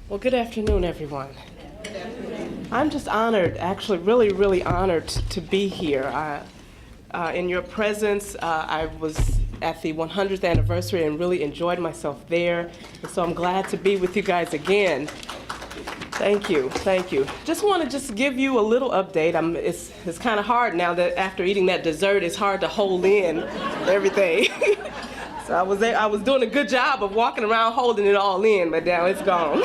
Well, good afternoon, everyone. I'm just honored, actually really honored to be here. In your presence, I was at the 100th anniversary and really enjoyed myself there. And so I'm glad to be with you guys again. Thank you. Just want to give you a little update. It's kind of hard now that after eating that dessert, it's hard to hold in everything. So I was doing a good job of walking around holding it all in, but now it's gone.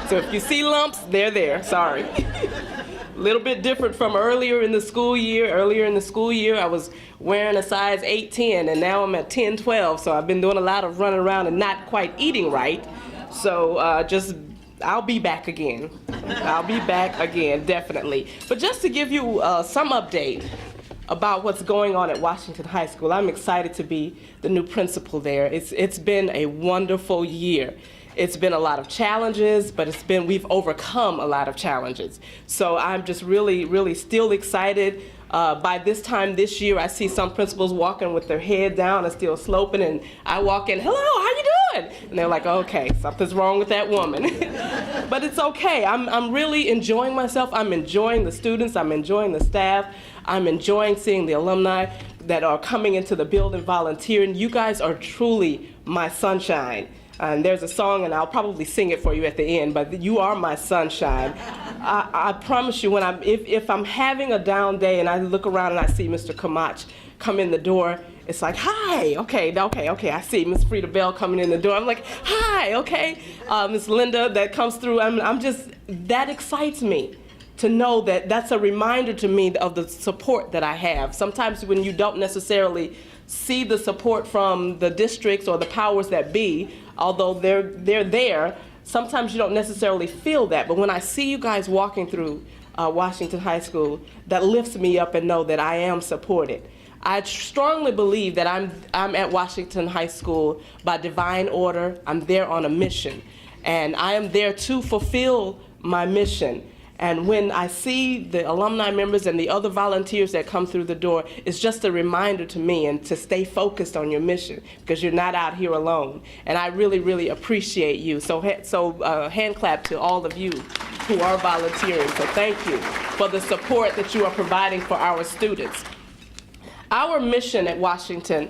So if you see lumps, they're there, sorry. A little bit different from earlier in the school year. Earlier in the school year, I was wearing a size 8-10, and now I'm at 10-12, so I've been doing a lot of running around and not quite eating right. So I'll be back again. I'll be back again, definitely. But just to give you some update about what's going on at Washington High School, I'm excited to be the new principal there. It's been a wonderful year. It's been a lot of challenges, but we've overcome a lot of challenges. So I'm just really still excited. By this time this year, I see some principals walking with their head down and still sloping, and I walk in, hello, how you doing? And they're like, okay, something's wrong with that woman. But it's okay. I'm really enjoying myself. I'm enjoying the students. I'm enjoying the staff. I'm enjoying seeing the alumni that are coming into the building volunteering. You guys are truly my sunshine. And there's a song, and I'll probably sing it for you at the end, but you are my sunshine. I promise you, if I'm having a down day and I look around and I see Mr. Kamach come in the door, it's like, hi, okay, I see Miss Frida Bell coming in the door. I'm like, hi, okay. Miss Linda that comes through, that excites me to know that that's a reminder to me of the support that I have. Sometimes when you don't necessarily see the support from the districts or the powers that be, although they're there, sometimes you don't necessarily feel that. But when I see you guys walking through Washington High School, that lifts me up and know that I am supported. I strongly believe that I'm at Washington High School by divine order. I'm there on a mission, and I am there to fulfill my mission. And when I see the alumni members and the other volunteers that come through the door, it's just a reminder to me and to stay focused on your mission, because you're not out here alone. And I really appreciate you. So hand clap to all of you who are volunteering. So thank you for the support that you are providing for our students. Our mission at Washington,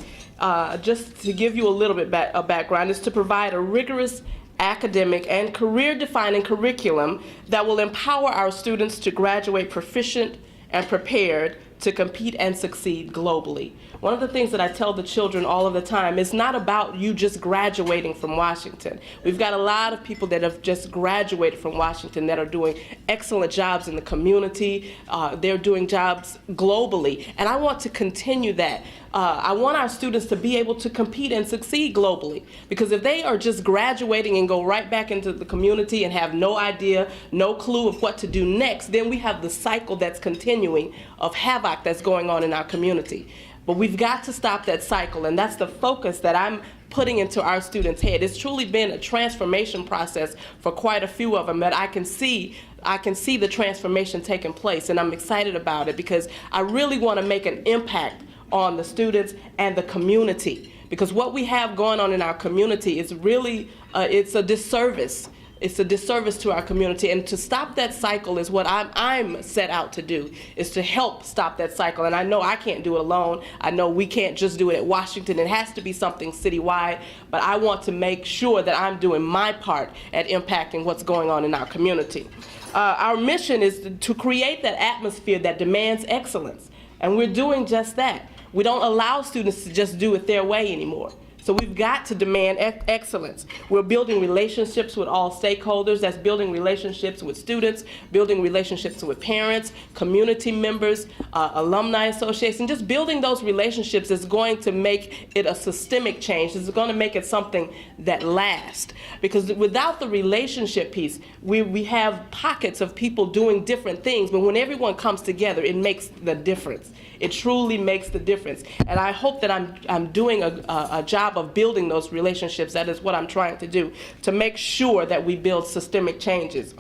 just to give you a little bit of background, is to provide a rigorous academic and career-defining curriculum that will empower our students to graduate proficient and prepared to compete and succeed globally. One of the things that I tell the children all of the time is not about you just graduating from Washington. We've got a lot of people that have just graduated from Washington that are doing excellent jobs in the community. They're doing jobs globally, and I want to continue that. I want our students to be able to compete and succeed globally, because if they are just graduating and go right back into the community and have no idea, no clue of what to do next, then we have the cycle that's continuing of havoc that's going on in our community. But we've got to stop that cycle, and that's the focus that I'm putting into our students' head. It's truly been a transformation process for quite a few of them that I can see the transformation taking place, and I'm excited about it because I really want to make an impact on the students and the community, because what we have going on in our community is really it's a disservice. It's a disservice to our community, and to stop that cycle is what I'm set out to do, is to help stop that cycle. And I know I can't do it alone. I know we can't just do it at Washington. It has to be something citywide, but I want to make sure that I'm doing my part at impacting what's going on in our community. Our mission is to create that atmosphere that demands excellence, and we're doing just that. We don't allow students to just do it their way anymore. So we've got to demand excellence. We're building relationships with all stakeholders. That's building relationships with students, building relationships with parents, community members, alumni association. Just building those relationships is going to make it a systemic change. It's going to make it something that lasts. Because without the relationship piece, we have pockets of people doing different things, but when everyone comes together, it makes the difference. It truly makes the difference. And I hope that I'm doing a job of building those relationships. That is what I'm trying to do, to make sure that we build systemic changes,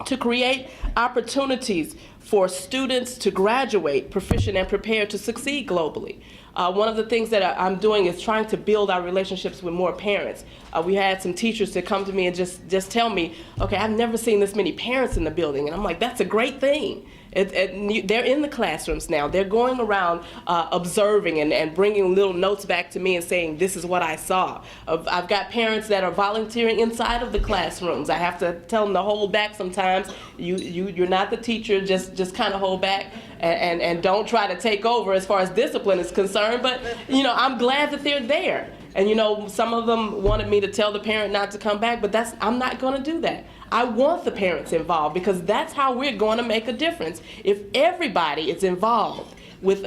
to create opportunities for students to graduate proficient and prepared to succeed globally. One of the things that I'm doing is trying to build our relationships with more parents. We had some teachers that come to me and just tell me, okay, I've never seen this many parents in the building. And I'm like, that's a great thing. They're in the classrooms now. They're going around observing and bringing little notes back to me and saying, this is what I saw. I've got parents that are volunteering inside of the classrooms. I have to tell them to hold back sometimes. You're not the teacher, just kind of hold back and don't try to take over as far as discipline is concerned. But, I'm glad that they're there. And some of them wanted me to tell the parent not to come back, but I'm not going to do that. I want the parents involved because that's how we're going to make a difference. If everybody is involved with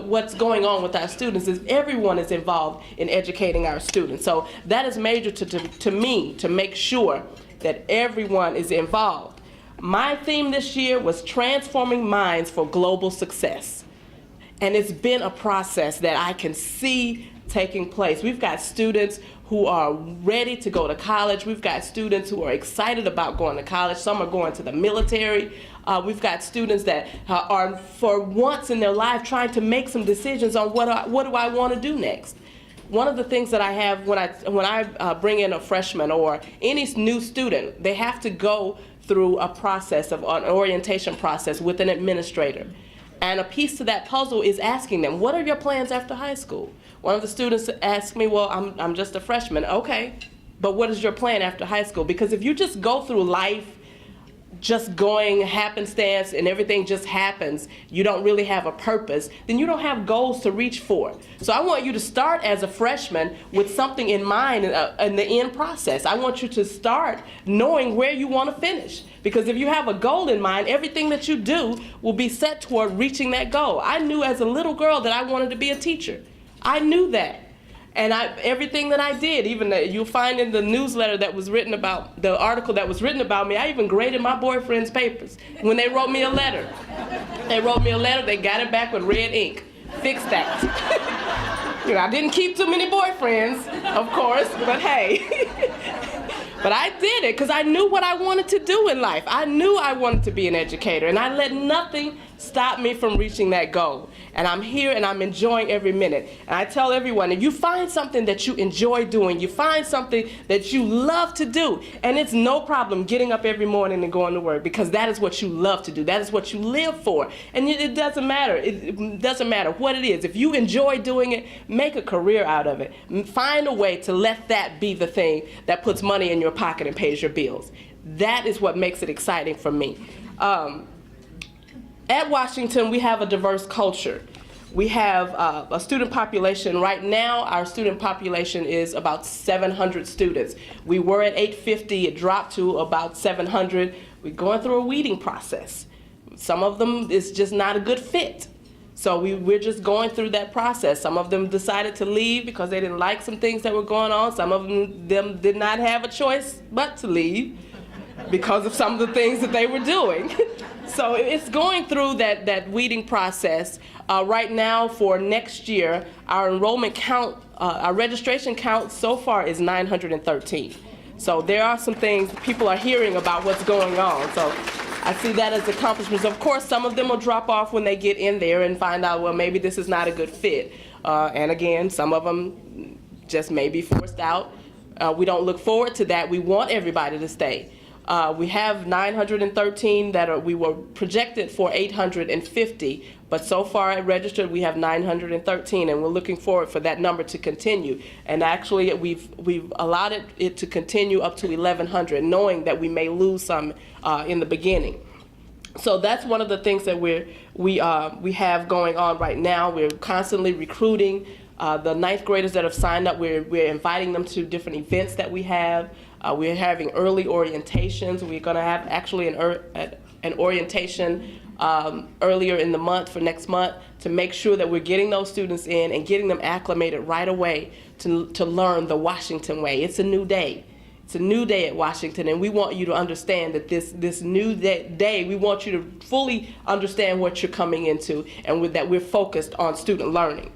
what's going on with our students, if everyone is involved in educating our students. So that is major to me, to make sure that everyone is involved. My theme this year was transforming minds for global success. And it's been a process that I can see taking place. We've got students who are ready to go to college. We've got students who are excited about going to college. Some are going to the military. We've got students that are, for once in their life, trying to make some decisions on what do I want to do next. One of the things that I have when I bring in a freshman or any new student, they have to go through a process of an orientation process with an administrator. And a piece to that puzzle is asking them, what are your plans after high school? One of the students asked me, well, I'm just a freshman. Okay, but what is your plan after high school? Because if you just go through life just going happenstance and everything just happens, you don't really have a purpose, then you don't have goals to reach for. So I want you to start as a freshman with something in mind in the end process. I want you to start knowing where you want to finish. Because if you have a goal in mind, everything that you do will be set toward reaching that goal. I knew as a little girl that I wanted to be a teacher. I knew that. And everything that I did, even you'll find in the newsletter that was written about, the article that was written about me, I even graded my boyfriend's papers when they wrote me a letter. They wrote me a letter, they got it back with red ink. Fix that. I didn't keep too many boyfriends, of course, but hey. But I did it because I knew what I wanted to do in life. I knew I wanted to be an educator, and I let nothing stop me from reaching that goal. And I'm here and I'm enjoying every minute. And I tell everyone, if you find something that you enjoy doing, you find something that you love to do, and it's no problem getting up every morning and going to work because that is what you love to do. That is what you live for. And it doesn't matter. It doesn't matter what it is. If you enjoy doing it, make a career out of it. Find a way to let that be the thing that puts money in your pocket and pays your bills. That is what makes it exciting for me. At Washington, we have a diverse culture. We have a student population. Right now, our student population is about 700 students. We were at 850. It dropped to about 700. We're going through a weeding process. Some of them is just not a good fit. So we're just going through that process. Some of them decided to leave because they didn't like some things that were going on. Some of them did not have a choice but to leave because of some of the things that they were doing. So it's going through that weeding process. Right now for next year, our enrollment count, our registration count so far is 913. So there are some things people are hearing about what's going on. So I see that as accomplishments. Of course, some of them will drop off when they get in there and find out, well, maybe this is not a good fit. And again, some of them just may be forced out. We don't look forward to that. We want everybody to stay. We have 913 we were projected for 850, but so far at registered we have 913, and we're looking forward for that number to continue. And actually we've allowed it to continue up to 1,100, knowing that we may lose some in the beginning. So that's one of the things that we have going on right now. We're constantly recruiting. The ninth graders that have signed up, we're inviting them to different events that we have. We're having early orientations. We're going to have actually an orientation earlier in the month for next month to make sure that we're getting those students in and getting them acclimated right away to learn the Washington way. It's a new day. It's a new day at Washington, and we want you to understand that this new day, we want you to fully understand what you're coming into, and with that we're focused on student learning.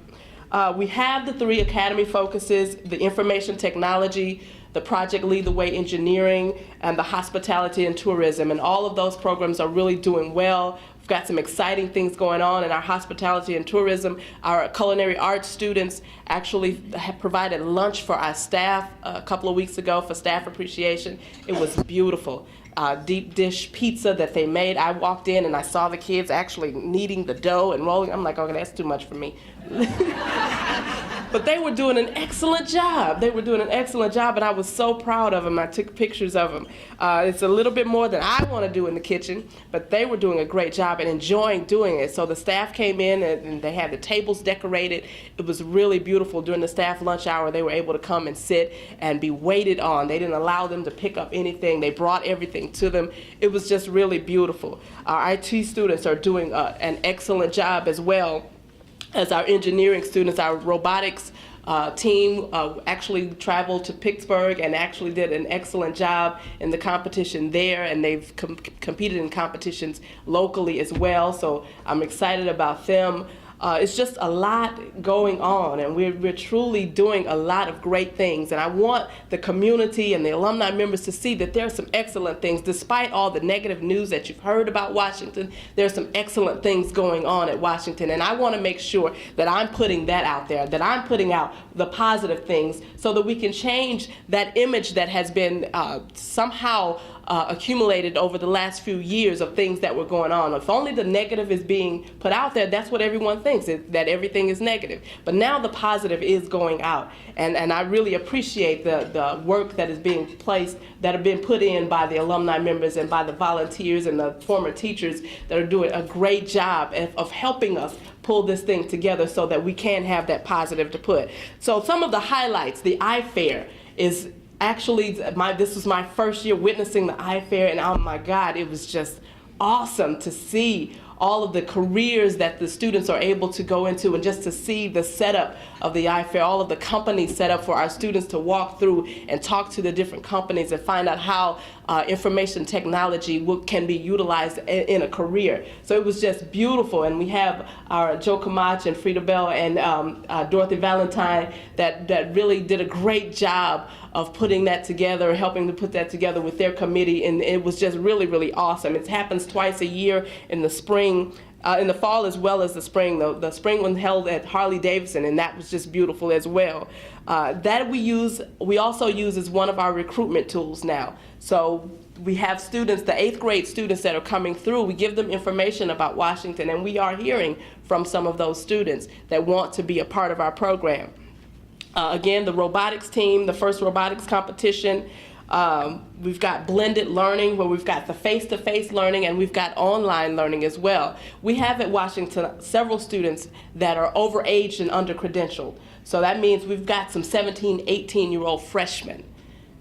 We have the 3 academy focuses: the information technology, the Project Lead the Way engineering, and the hospitality and tourism. And all of those programs are really doing well. We've got some exciting things going on in our hospitality and tourism. Our culinary arts students actually have provided lunch for our staff a couple of weeks ago for staff appreciation. It was beautiful. Deep dish pizza that they made. I walked in and I saw the kids actually kneading the dough and rolling. I'm like, okay, that's too much for me. But they were doing an excellent job. They were doing an excellent job, and I was so proud of them. I took pictures of them. It's a little bit more than I want to do in the kitchen, but they were doing a great job and enjoying doing it. So the staff came in and they had the tables decorated. It was really beautiful. During the staff lunch hour, they were able to come and sit and be waited on. They didn't allow them to pick up anything. They brought everything to them. It was just really beautiful. Our IT students are doing an excellent job as well as our engineering students. Our robotics team actually traveled to Pittsburgh and actually did an excellent job in the competition there, and they've competed in competitions locally as well, so I'm excited about them. It's just a lot going on, and we're truly doing a lot of great things. And I want the community and the alumni members to see that there are some excellent things. Despite all the negative news that you've heard about Washington, there's some excellent things going on at Washington. And I want to make sure that I'm putting that out there, that I'm putting out the positive things so that we can change that image that has been somehow accumulated over the last few years of things that were going on. If only the negative is being put out there, that's what everyone thinks, that everything is negative. But now the positive is going out. And I really appreciate the work that is being placed, that have been put in by the alumni members and by the volunteers and the former teachers that are doing a great job of helping us pull this thing together so that we can have that positive to put. So some of the highlights, the iFair is actually, this was my first year witnessing the iFair, and oh my God, it was just awesome to see all of the careers that the students are able to go into, and just to see the setup of the iFair, all of the companies set up for our students to walk through and talk to the different companies and find out how information technology can be utilized in a career. So it was just beautiful, and we have our Joe Kamach and Frida Bell and Dorothy Valentine that really did a great job of putting that together, helping to put that together with their committee, and it was just really, really awesome. It happens twice a year in the spring, in the fall as well as the spring. The spring one held at Harley-Davidson, and that was just beautiful as well. That we also use as one of our recruitment tools now. So we have students, the 8th grade students that are coming through, we give them information about Washington, and we are hearing from some of those students that want to be a part of our program. Again, the robotics team, the first robotics competition, we've got blended learning where we've got the face-to-face learning and we've got online learning as well. We have at Washington several students that are overaged and under-credentialed. So that means we've got some 17, 18-year-old freshmen.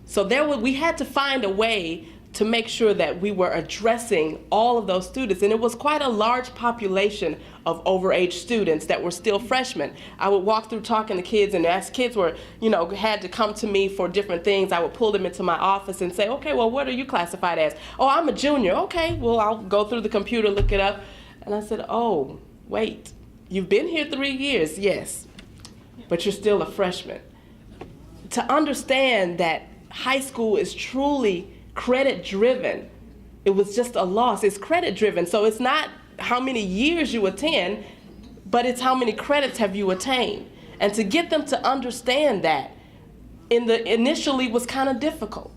So we had to find a way to make sure that we were addressing all of those students. And it was quite a large population of overage students that were still freshmen. I would walk through talking to kids, and as kids were, had to come to me for different things, I would pull them into my office and say, okay, well, what are you classified as? Oh, I'm a junior. Okay, well, I'll go through the computer, look it up. And I said, oh, wait, you've been here 3 years, yes, but you're still a freshman. To understand that high school is truly credit driven. It was just a loss. It's credit driven. So it's not how many years you attend, but it's how many credits have you attained. And to get them to understand that initially was kind of difficult.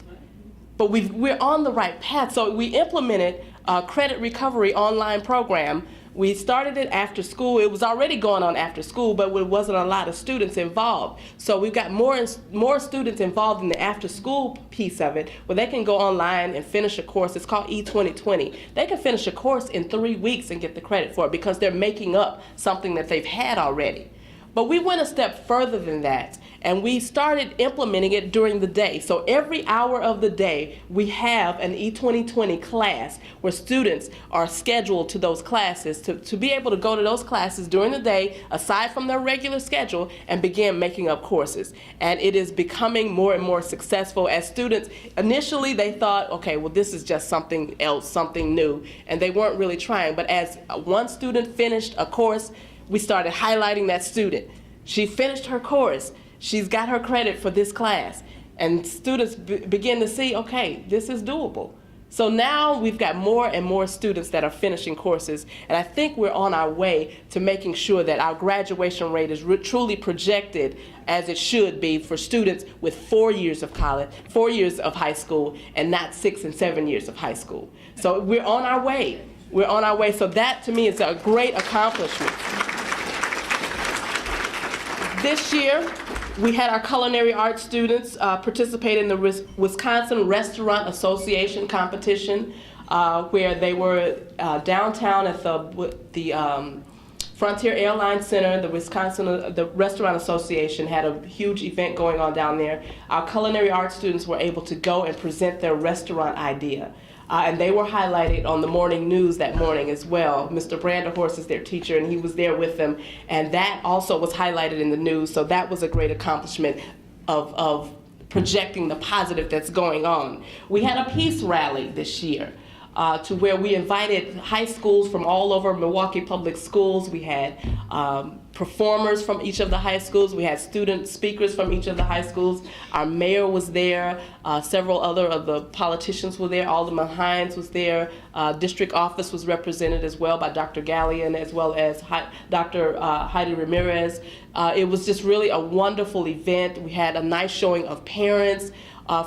But we're on the right path. So we implemented a credit recovery online program. We started it after school. It was already going on after school, but there wasn't a lot of students involved. So we've got more students involved in the after school piece of it, where they can go online and finish a course. It's called E2020. They can finish a course in 3 weeks and get the credit for it because they're making up something that they've had already. But we went a step further than that, and we started implementing it during the day. So every hour of the day, we have an E2020 class where students are scheduled to those classes to be able to go to those classes during the day, aside from their regular schedule, and begin making up courses. And it is becoming more and more successful as students, initially they thought, okay, well, this is just something else, something new, and they weren't really trying. But as one student finished a course, we started highlighting that student. She finished her course. She's got her credit for this class. And students begin to see, okay, this is doable. So now we've got more and more students that are finishing courses, and I think we're on our way to making sure that our graduation rate is truly projected as it should be for students with 4 years of college, 4 years of high school, and not 6 and 7 years of high school. So we're on our way. We're on our way. So that, to me, is a great accomplishment. This year, we had our culinary arts students participate in the Wisconsin Restaurant Association competition, where they were downtown at the Frontier Airlines Center. The Restaurant Association had a huge event going on down there. Our culinary arts students were able to go and present their restaurant idea. And they were highlighted on the morning news that morning as well. Mr. Branderhorst is their teacher, and he was there with them. And that also was highlighted in the news, so that was a great accomplishment of projecting the positive that's going on. We had a peace rally this year to where we invited high schools from all over Milwaukee Public Schools. We had performers from each of the high schools. We had student speakers from each of the high schools. Our mayor was there. Several other of the politicians were there. Alderman Hines was there. District office was represented as well by Dr. Gallion, as well as Dr. Heidi Ramirez. It was just really a wonderful event. We had a nice showing of parents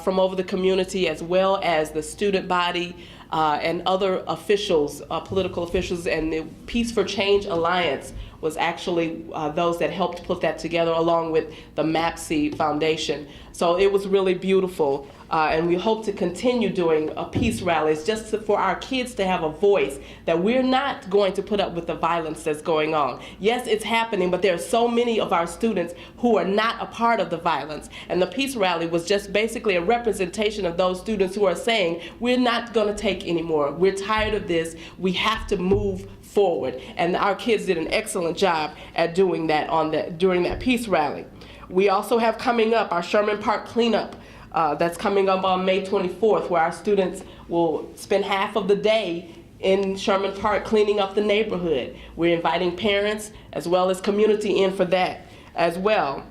from over the community, as well as the student body and other officials, political officials, and the Peace for Change Alliance was actually those that helped put that together, along with the MAPC Foundation. So it was really beautiful, and we hope to continue doing peace rallies just for our kids to have a voice that we're not going to put up with the violence that's going on. Yes, it's happening, but there are so many of our students who are not a part of the violence. And the peace rally was just basically a representation of those students who are saying, we're not going to take anymore. We're tired of this. We have to move forward. And our kids did an excellent job at doing that during that peace rally. We also have coming up our Sherman Park cleanup. That's coming up on May 24th, where our students will spend half of the day in Sherman Park cleaning up the neighborhood. We're inviting parents as well as community in for that as well.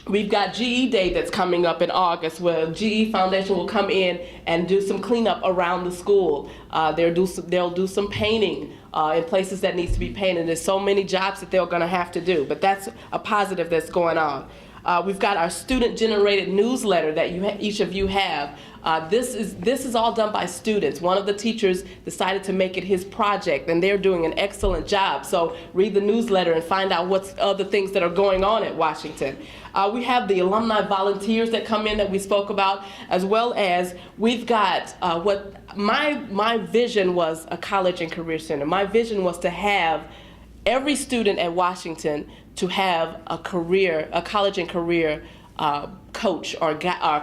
We've got GE Day that's coming up in August, where GE Foundation will come in and do some cleanup around the school. They'll do some painting in places that needs to be painted. There's so many jobs that they're going to have to do, but that's a positive that's going on. We've got our student-generated newsletter that each of you have. This is all done by students. One of the teachers decided to make it his project, and they're doing an excellent job. So read the newsletter and find out what's other things that are going on at Washington. We have the alumni volunteers that come in that we spoke about, as well as we've got what my vision was, a college and career center. My vision was to have every student at Washington to have a college and career coach or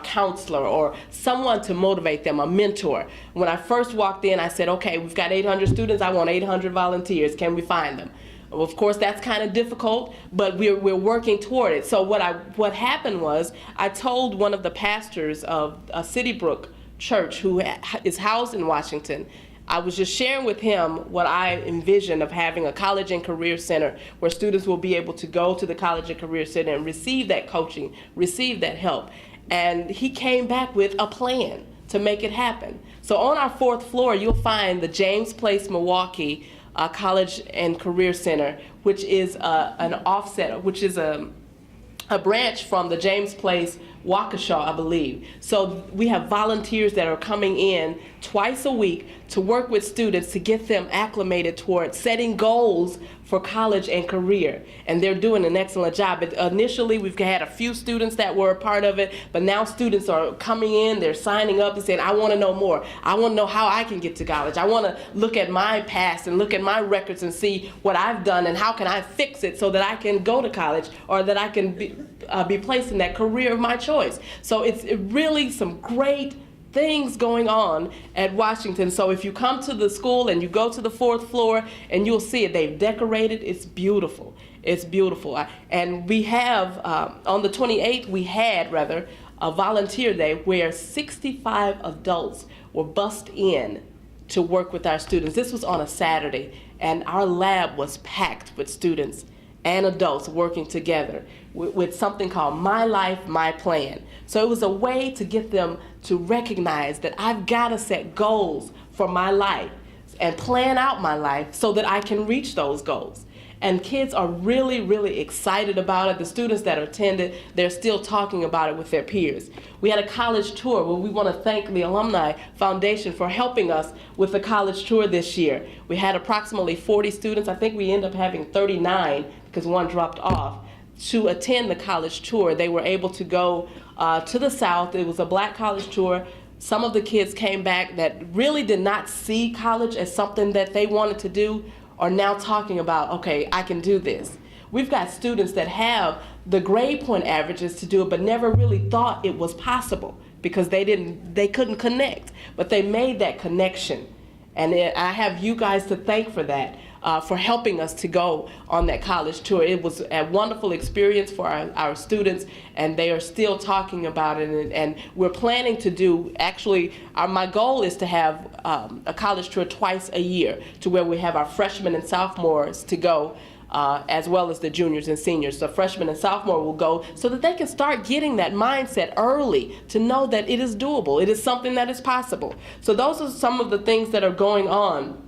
counselor or someone to motivate them, a mentor. When I first walked in, I said, okay, we've got 800 students, I want 800 volunteers, can we find them? Well, of course, that's kind of difficult, but we're working toward it. So what happened was, I told one of the pastors of Citybrook Church, who is housed in Washington, I was just sharing with him what I envisioned of having a college and career center where students will be able to go to the college and career center and receive that coaching, receive that help. And he came back with a plan to make it happen. So on our 4th floor, you'll find the James Place Milwaukee College and Career Center, which is an offset, which is a branch from the James Place Waukesha, I believe. So we have volunteers that are coming in twice a week to work with students to get them acclimated toward setting goals for college and career. And they're doing an excellent job. Initially, we've had a few students that were a part of it, but now students are coming in, they're signing up and saying, I want to know more. I want to know how I can get to college. I want to look at my past and look at my records and see what I've done and how can I fix it so that I can go to college or that I can be placed in that career of my choice. So it's really some great things going on at Washington. So if you come to the school and you go to the 4th floor, and you'll see it, they've decorated, it's beautiful. It's beautiful. And we have, on the 28th, we had a volunteer day where 65 adults were bussed in to work with our students. This was on a Saturday, and our lab was packed with students. and adults working together with something called My Life, My Plan. So it was a way to get them to recognize that I've got to set goals for my life and plan out my life so that I can reach those goals. And kids are really, really excited about it. The students that attended, they're still talking about it with their peers. We had a college tour where we want to thank the Alumni Foundation for helping us with the college tour this year. We had approximately 40 students. I think we ended up having 39 because one dropped off. To attend the college tour, they were able to go to the South. It was a black college tour. Some of the kids came back that really did not see college as something that they wanted to do, are now talking about, okay, I can do this. We've got students that have the grade point averages to do it, but never really thought it was possible because they couldn't connect, but they made that connection. And I have you guys to thank for that, for helping us to go on that college tour. It was a wonderful experience for our students, and they are still talking about it. And we're planning to do, actually, my goal is to have a college tour twice a year, to where we have our freshmen and sophomores to go, as well as the juniors and seniors. So freshmen and sophomore will go so that they can start getting that mindset early to know that it is doable. It is something that is possible. So those are some of the things that are going on.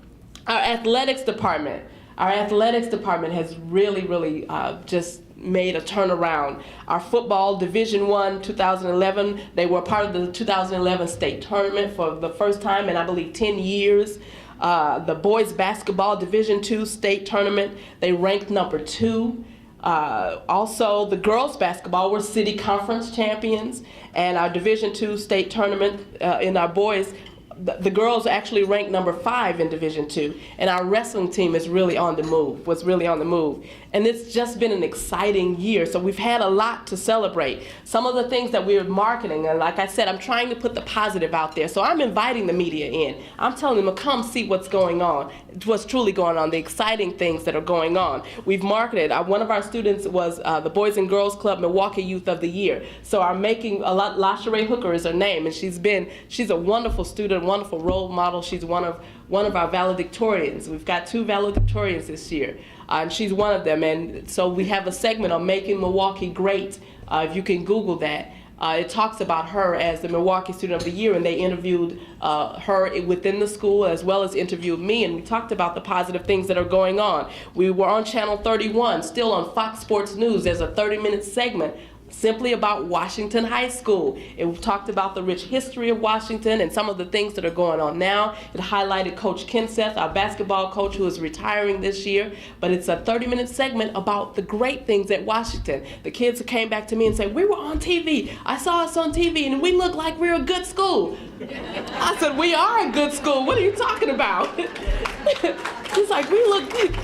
Our athletics department has really just made a turnaround. Our football Division I 2011, they were part of the 2011 state tournament for the first time in, I believe, 10 years. The boys basketball Division II state tournament, they ranked number 2. Also, the girls basketball were city conference champions, and our Division II state tournament in our boys, the girls actually ranked number 5 in Division II, and our wrestling team is really on the move, was really on the move. And it's just been an exciting year, so we've had a lot to celebrate. Some of the things that we're marketing, and like I said, I'm trying to put the positive out there, so I'm inviting the media in. I'm telling them to come see what's going on, what's truly going on, the exciting things that are going on. We've marketed, one of our students was the Boys and Girls Club Milwaukee Youth of the Year, so our making, LaSharay Hooker is her name, and she's a wonderful student, wonderful role model. She's one of our valedictorians. We've got 2 valedictorians this year, and she's one of them. And so we have a segment on Making Milwaukee Great. If you can Google that, it talks about her as the Milwaukee Student of the Year, and they interviewed her within the school as well as interviewed me, and we talked about the positive things that are going on. We were on Channel 31, still on Fox Sports News. There's a 30-minute segment simply about Washington High School. It talked about the rich history of Washington and some of the things that are going on now. It highlighted Coach Kenseth, our basketball coach, who is retiring this year. But it's a 30-minute segment about the great things at Washington. The kids came back to me and said, "We were on TV. I saw us on TV, and we look like we're a good school." I said, "We are a good school. What are you talking about?" He's like, "We look good."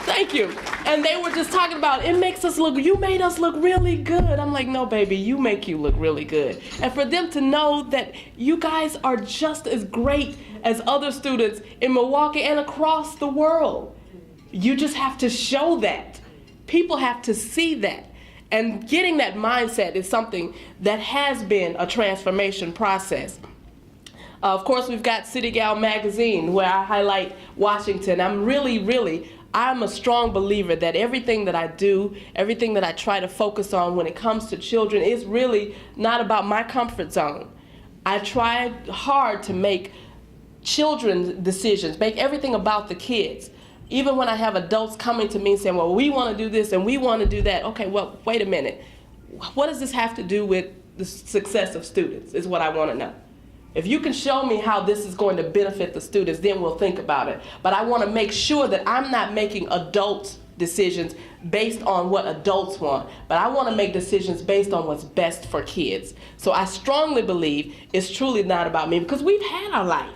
Thank you. And they were just talking about, you made us look really good. I'm like, "No, baby, you make you look really good." And for them to know that you guys are just as great as other students in Milwaukee and across the world. You just have to show that. People have to see that. And getting that mindset is something that has been a transformation process. Of course, we've got City Gal magazine, where I highlight Washington. I'm a strong believer that everything that I do, everything that I try to focus on when it comes to children is really not about my comfort zone. I try hard to make children's decisions, make everything about the kids. Even when I have adults coming to me saying, "Well, we want to do this and we want to do that." Okay, well, wait a minute. What does this have to do with the success of students is what I want to know. If you can show me how this is going to benefit the students, then we'll think about it. But I want to make sure that I'm not making adult decisions based on what adults want, but I want to make decisions based on what's best for kids. So I strongly believe it's truly not about me, because we've had our life.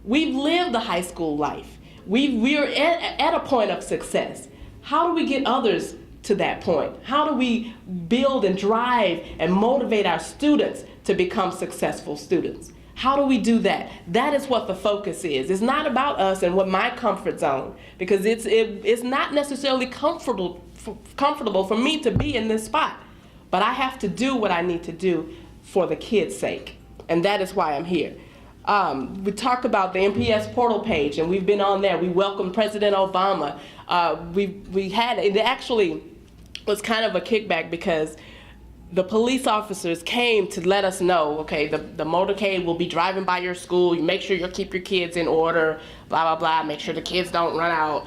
We've lived the high school life. We're at a point of success. How do we get others to that point? How do we build and drive and motivate our students to become successful students? How do we do that? That is what the focus is. It's not about us and what my comfort zone, because it's not necessarily comfortable for me to be in this spot. But I have to do what I need to do for the kids' sake, and that is why I'm here. We talked about the MPS portal page, and we've been on there. We welcomed President Obama. We had, it actually was kind of a kickback because the police officers came to let us know, okay, the motorcade will be driving by your school. You make sure you keep your kids in order, blah, blah, blah. Make sure the kids don't run out.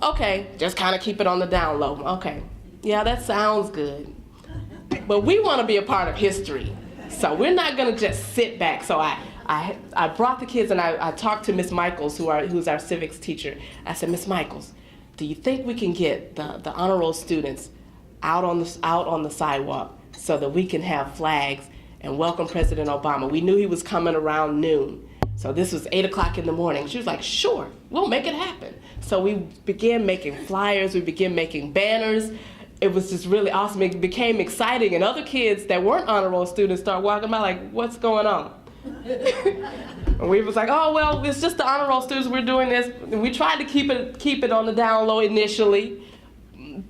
Okay, just kind of keep it on the down low. Okay, yeah, that sounds good. But we want to be a part of history. So we're not going to just sit back. So I brought the kids and I talked to Miss Michaels, who's our civics teacher. I said, Miss Michaels, do you think we can get the honor roll students out on the sidewalk so that we can have flags and welcome President Obama? We knew he was coming around noon. So this was 8 o'clock in the morning. She was like, sure, we'll make it happen. So we began making flyers, we began making banners. It was just really awesome. It became exciting, and other kids that weren't honor roll students start walking by like, what's going on? And we was like, oh, well, it's just the honor roll students, we're doing this. And we tried to keep it on the down low initially,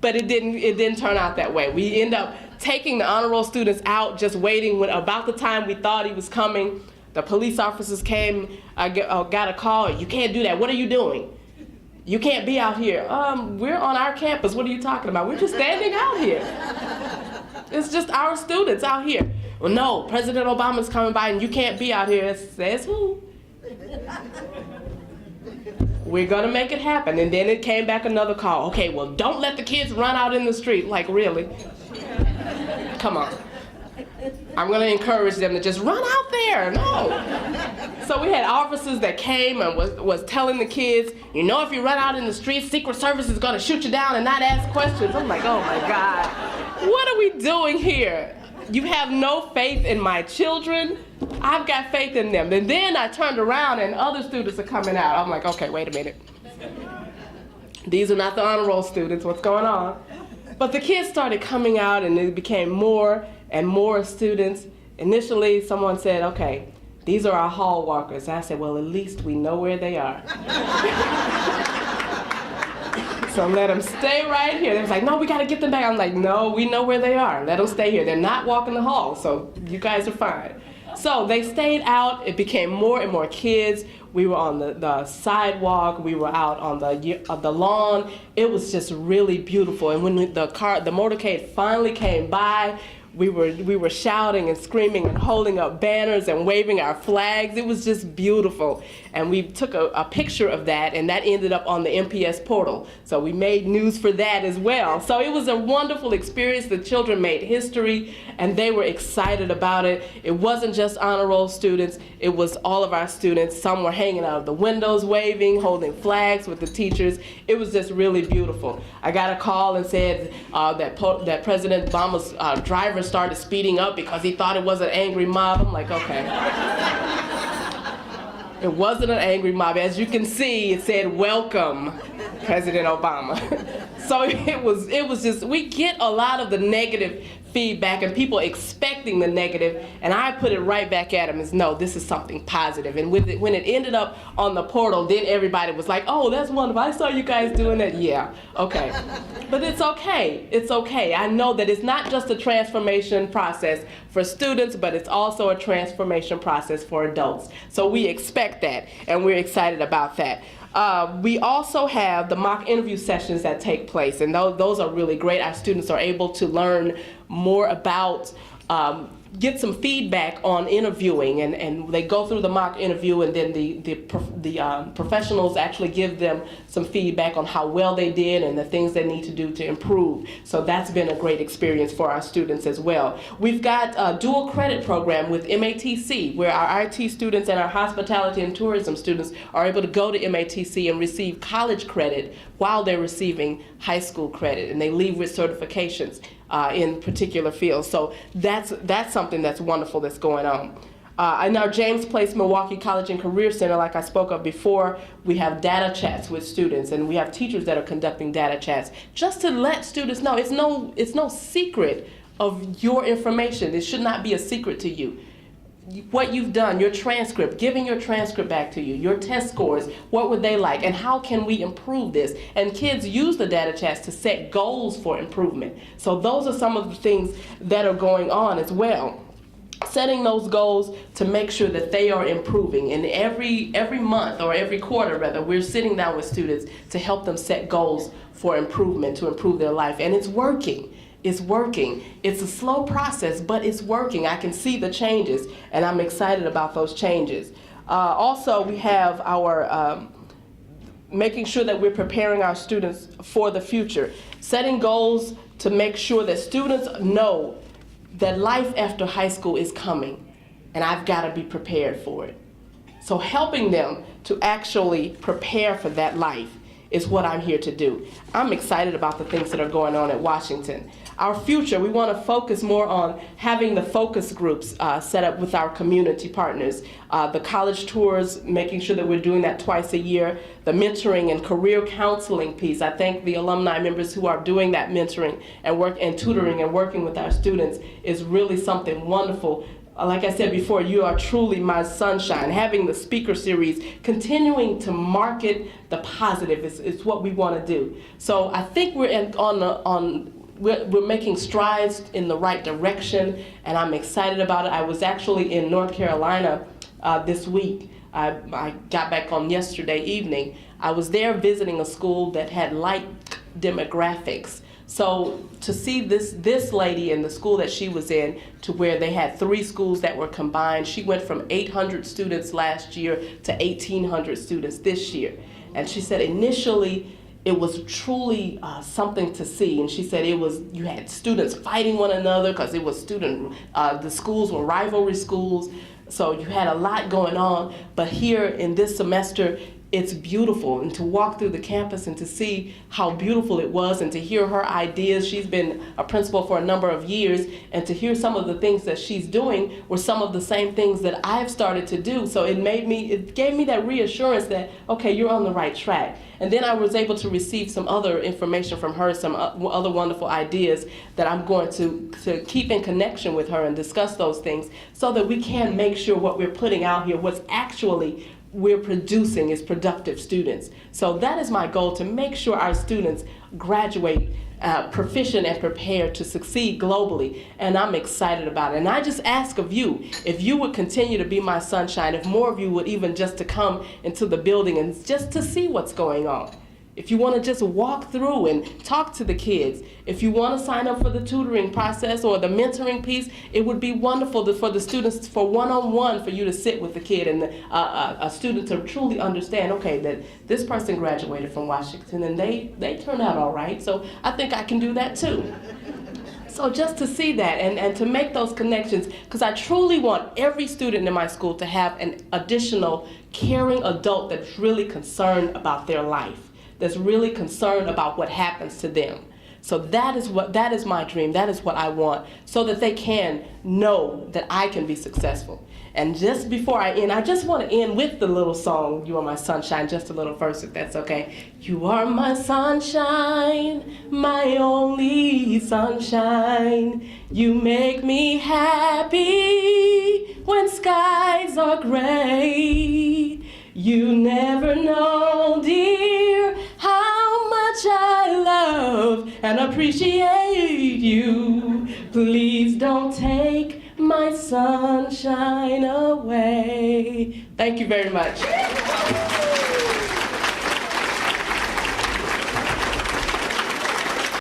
but it didn't turn out that way. We end up taking the honor roll students out, just waiting. When about the time we thought he was coming, the police officers came, got a call, you can't do that, what are you doing? You can't be out here. We're on our campus, what are you talking about? We're just standing out here. It's just our students out here. Well, no, President Obama's coming by and you can't be out here. Says who? We're gonna make it happen. And then it came back another call. Okay, well, don't let the kids run out in the street. Like, really? Come on. I'm gonna encourage them to just run out there. No. So we had officers that came and was telling the kids, you know, if you run out in the street, Secret Service is gonna shoot you down and not ask questions. I'm like, oh my God, what are we doing here? You have no faith in my children. I've got faith in them. And then I turned around and other students are coming out. I'm like, okay, wait a minute. These are not the honor roll students, what's going on? But the kids started coming out and it became more and more students. Initially, someone said, okay, these are our hall walkers. I said, well, at least we know where they are. So let them stay right here. They was like, no, we got to get them back. I'm like, no, we know where they are. Let them stay here. They're not walking the hall, so you guys are fine. So they stayed out. It became more and more kids. We were on the sidewalk. We were out on the lawn. It was just really beautiful. And when the motorcade finally came by, we were shouting and screaming and holding up banners and waving our flags. It was just beautiful. And we took a picture of that, and that ended up on the MPS portal. So we made news for that as well. So it was a wonderful experience. The children made history, and they were excited about it. It wasn't just honor roll students. It was all of our students. Some were hanging out of the windows, waving, holding flags with the teachers. It was just really beautiful. I got a call and said that President Obama's driver started speeding up because he thought it was an angry mob. I'm like, okay. It wasn't an angry mob. As you can see, it said, welcome, President Obama. So it was just, we get a lot of the negative feedback and people expecting the negative, and I put it right back at them as, no, this is something positive. And when it ended up on the portal, then everybody was like, oh, that's wonderful. I saw you guys doing that. Yeah, okay. But it's okay. It's okay. I know that it's not just a transformation process for students, but it's also a transformation process for adults. So we expect that, and we're excited about that. We also have the mock interview sessions that take place, and those are really great. Our students are able to learn more about, get some feedback on interviewing, and they go through the mock interview, and then the professionals actually give them some feedback on how well they did and the things they need to do to improve. So that's been a great experience for our students as well. We've got a dual credit program with MATC, where our IT students and our hospitality and tourism students are able to go to MATC and receive college credit while they're receiving high school credit, and they leave with certifications in particular fields. So that's something that's wonderful that's going on. In our James Place Milwaukee College and Career Center, like I spoke of before, we have data chats with students, and we have teachers that are conducting data chats just to let students know it's no secret of your information. It should not be a secret to you. What you've done, your transcript, giving your transcript back to you, your test scores, what would they like, and how can we improve this? And kids use the data chats to set goals for improvement. So those are some of the things that are going on as well. setting those goals to make sure that they are improving. And every month, or every quarter rather, we're sitting down with students to help them set goals for improvement, to improve their life. And it's working. It's working. It's a slow process, but it's working. I can see the changes, and I'm excited about those changes. Also, we have our making sure that we're preparing our students for the future, setting goals to make sure that students know that life after high school is coming, and I've got to be prepared for it. So helping them to actually prepare for that life is what I'm here to do. I'm excited about the things that are going on at Washington. Our future, we want to focus more on having the focus groups set up with our community partners, the college tours, making sure that we're doing that twice a year, the mentoring and career counseling piece. I thank the alumni members who are doing that mentoring and tutoring and working with our students is really something wonderful. Like I said before, you are truly my sunshine. Having the speaker series, continuing to market the positive is what we want to do. So I think we're we're making strides in the right direction, and I'm excited about it. I was actually in North Carolina this week. I got back on yesterday evening. I was there visiting a school that had light demographics. So to see this lady in the school that she was in, to where they had 3 schools that were combined, she went from 800 students last year to 1,800 students this year. And she said initially it was truly something to see. And she said you had students fighting one another because it was the schools were rivalry schools. So you had a lot going on. But here in this semester, it's beautiful, and to walk through the campus and to see how beautiful it was and to hear her ideas. She's been a principal for a number of years, and to hear some of the things that she's doing were some of the same things that I've started to do. So it gave me that reassurance that, okay, you're on the right track. And then I was able to receive some other information from her, some other wonderful ideas that I'm going to keep in connection with her and discuss those things so that we can make sure what we're putting out here, what's actually we're producing is productive students. So that is my goal, to make sure our students graduate proficient and prepared to succeed globally, and I'm excited about it. And I just ask of you, if you would continue to be my sunshine, if more of you would even just to come into the building and just to see what's going on. If you want to just walk through and talk to the kids, if you want to sign up for the tutoring process or the mentoring piece, it would be wonderful for the students, for one-on-one, for you to sit with the kid and a student to truly understand, okay, that this person graduated from Washington and they turned out all right, so I think I can do that too. So just to see that and to make those connections, because I truly want every student in my school to have an additional caring adult that's really concerned about their life, that's really concerned about what happens to them. So that is my dream, that is what I want, so that they can know that I can be successful. And just before I end, I just want to end with the little song, You Are My Sunshine, just a little verse if that's okay. You are my sunshine, my only sunshine. You make me happy when skies are gray. You never know, dear, how much I love and appreciate you. Please don't take my sunshine away. Thank you very much.